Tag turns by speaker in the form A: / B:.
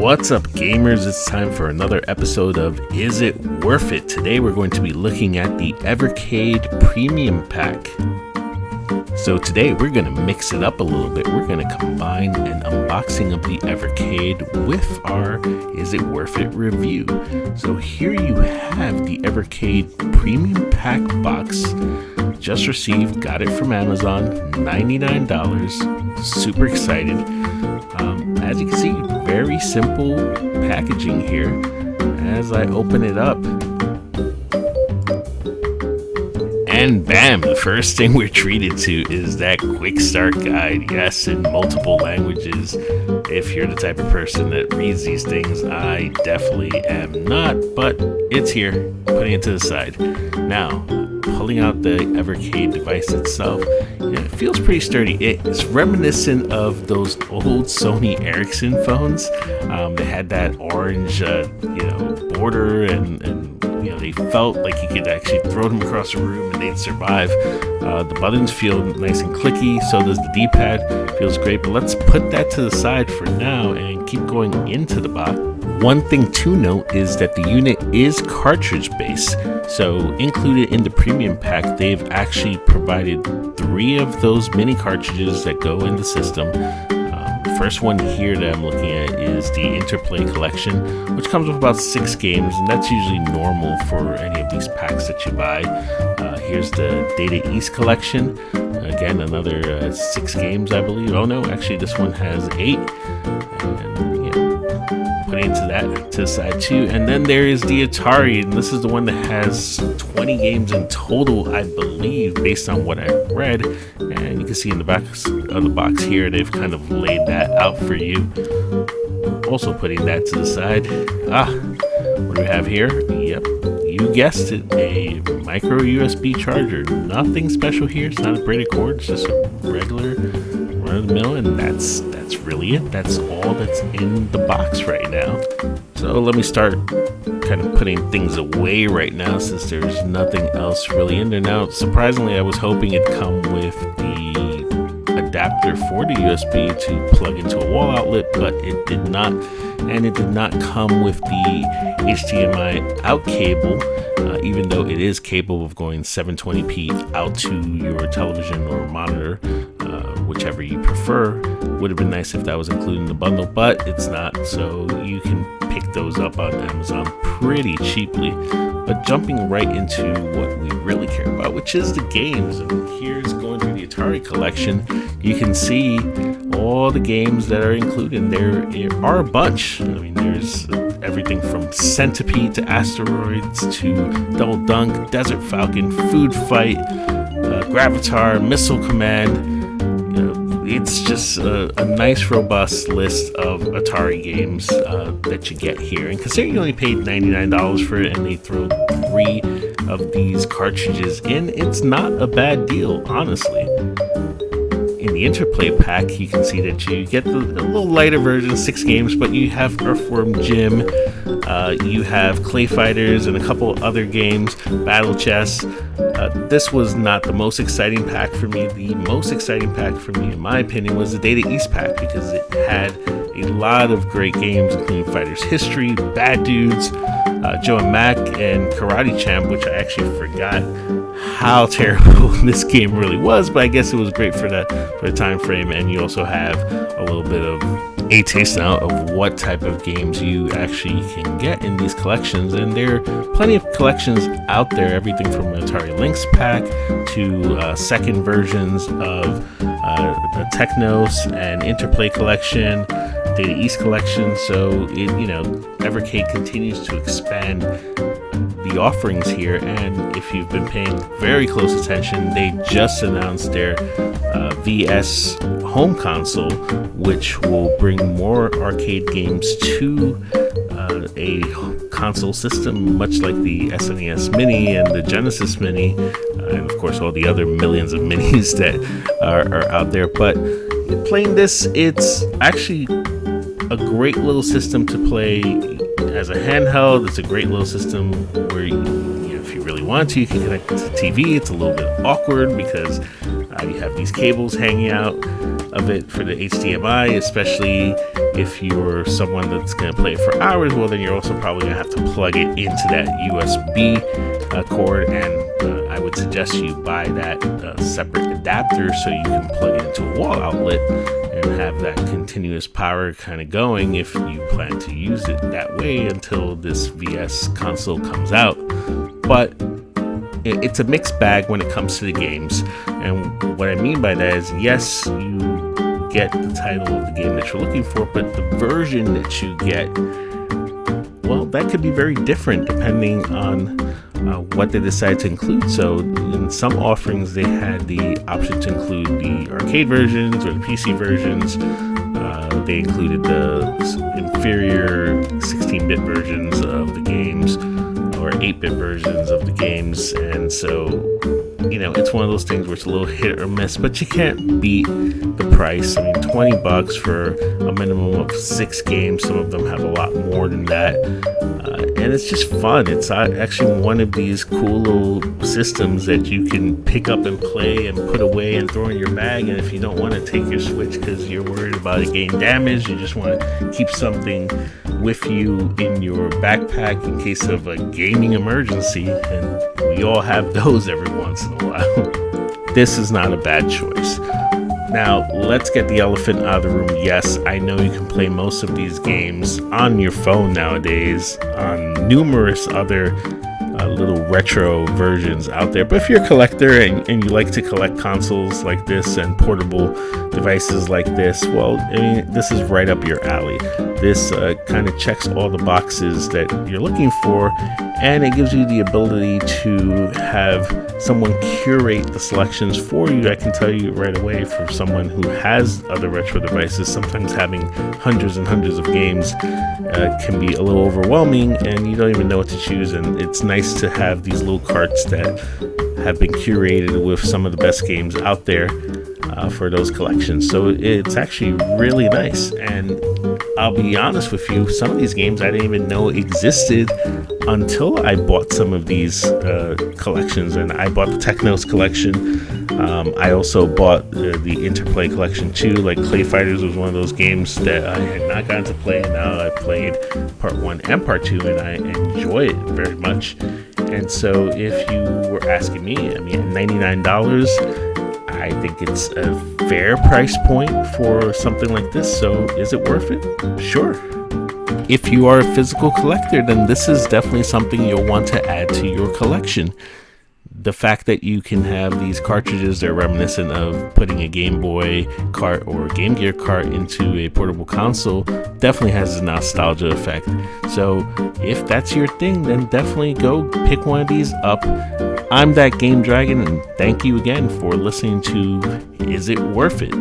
A: What's up, gamers? It's time for another episode of Is It Worth It? Today we're going to be looking at the Evercade Premium Pack. So today we're going to mix it up a little bit. We're going to combine an unboxing of the Evercade with our Is It Worth It review. So here you have the Evercade Premium Pack box. Just received, got it from Amazon, $99. Super excited. As you can see, very simple packaging here. As I open it up, and bam, the first thing we're treated to is that quick start guide. Yes, in multiple languages. If you're the type of person that reads these things, I definitely am not, but it's here. Putting it to the side. Now, pulling out the Evercade device itself, it feels pretty sturdy. It's reminiscent of those old Sony Ericsson phones. They had that orange, border, and they felt like you could actually throw them across the room and they'd survive. The buttons feel nice and clicky, so does the D-pad. Feels great, but let's put that to the side for now and keep going into the box. One thing to note is that the unit is cartridge based, so included in the premium pack, they've actually provided 3 of those mini cartridges that go in the system. The first one here that I'm looking at is the Interplay Collection, which comes with about 6 games, and that's usually normal for any of these packs that you buy. Here's the Data East Collection, again another 6 games, I believe. Oh no, actually this one has 8. Putting into that to the side too. And then there is the Atari, and this is the one that has 20 games in total, I believe, based on what I've read. And you can see in the back of the box here, they've kind of laid that out for you. Also putting that to the side. What do we have here? Yep, you guessed it, a micro USB charger. Nothing special here. It's not a braided cord, it's just a regular run-of-the-mill, and that's really it. That's all that's in the box right now. So let me start kind of putting things away right now, since there's nothing else really in there. Now, surprisingly, I was hoping it'd come with the adapter for the USB to plug into a wall outlet, but it did not. And it did not come with the HDMI out cable, even though it is capable of going 720p out to your television or monitor, whichever you prefer. Would have been nice if that was included in the bundle, but it's not, so you can pick those up on Amazon pretty cheaply. But jumping right into what we really care about, which is the games, and here's going through the Atari Collection, you can see all the games that are included. There are a bunch. I mean, there's everything from Centipede to Asteroids to Double Dunk, Desert Falcon, Food Fight, Gravatar, Missile Command. It's just a nice, robust list of Atari games that you get here. And considering you only paid $99 for it and they throw 3 of these cartridges in, it's not a bad deal, honestly. In the Interplay Pack, you can see that you get the little lighter version, 6 games, but you have Earthworm Jim, you have Clay Fighters, and a couple other games, Battle Chess. This was not the most exciting pack for me. The most exciting pack for me, in my opinion, was the Data East Pack, because it had a lot of great games, including Fighters History, Bad Dudes, Joe and Mac, and Karate Champ, which I actually forgot how terrible this game really was, but I guess it was great for the time frame. And you also have a little bit of a taste now of what type of games you actually can get in these collections, and there are plenty of collections out there, everything from Atari Lynx Pack to second versions of the Technos and Interplay Collection, Data East Collection. So Evercade continues to expand the offerings here, and if you've been paying very close attention, they just announced their VS home console, which will bring more arcade games to a console system, much like the SNES Mini and the Genesis Mini, and of course all the other millions of minis that are out there. But playing this, it's actually a great little system to play as a handheld. It's a great little system where if you really want to, you can connect it to the TV. It's a little bit awkward because You have these cables hanging out of it for the HDMI, especially if you're someone that's going to play it for hours. Well, then you're also probably going to have to plug it into that USB cord, and I would suggest you buy that separate adapter so you can plug it into a wall outlet and have that continuous power kind of going if you plan to use it that way until this VS console comes out. But it's a mixed bag when it comes to the games, and what I mean by that is, yes, you get the title of the game that you're looking for, but the version that you get, well, that could be very different depending on what they decide to include. So in some offerings, they had the option to include the arcade versions or the PC versions. They included the inferior 16-bit versions of the games or 8-bit versions of the games, and so it's one of those things where it's a little hit or miss, but you can't beat the price. I mean, $20 for a minimum of 6 games. Some of them have a lot more than that, and it's just fun. It's actually one of these cool little systems that you can pick up and play and put away and throw in your bag. And if you don't want to take your Switch because you're worried about it getting damaged, you just want to keep something with you in your backpack in case of a gaming emergency, and we all have those every once in a while. This is not a bad choice. Now, let's get the elephant out of the room. Yes, I know you can play most of these games on your phone nowadays, on numerous other little retro versions out there. But if you're a collector and you like to collect consoles like this and portable devices like this, well, I mean, this is right up your alley. This kind of checks all the boxes that you're looking for, and it gives you the ability to have someone curate the selections for you. I can tell you right away, for someone who has other retro devices, sometimes having hundreds and hundreds of games can be a little overwhelming, and you don't even know what to choose. And it's nice to have these little carts that have been curated with some of the best games out there for those collections. So it's actually really nice. And I'll be honest with you, some of these games I didn't even know existed until I bought some of these collections. And I bought the Technos collection. I also bought the Interplay Collection too. Like Clay Fighters was one of those games that I had not gotten to play, and now I played part 1 and part 2, and I enjoy it very much. And so if you were asking me, I mean, $99, I think it's a fair price point for something like this. So is it worth it? Sure. If you are a physical collector, then this is definitely something you'll want to add to your collection. The fact that you can have these cartridges that are reminiscent of putting a Game Boy cart or Game Gear cart into a portable console definitely has a nostalgia effect. So if that's your thing, then definitely go pick one of these up. I'm that Game Dragon, and thank you again for listening to Is It Worth It?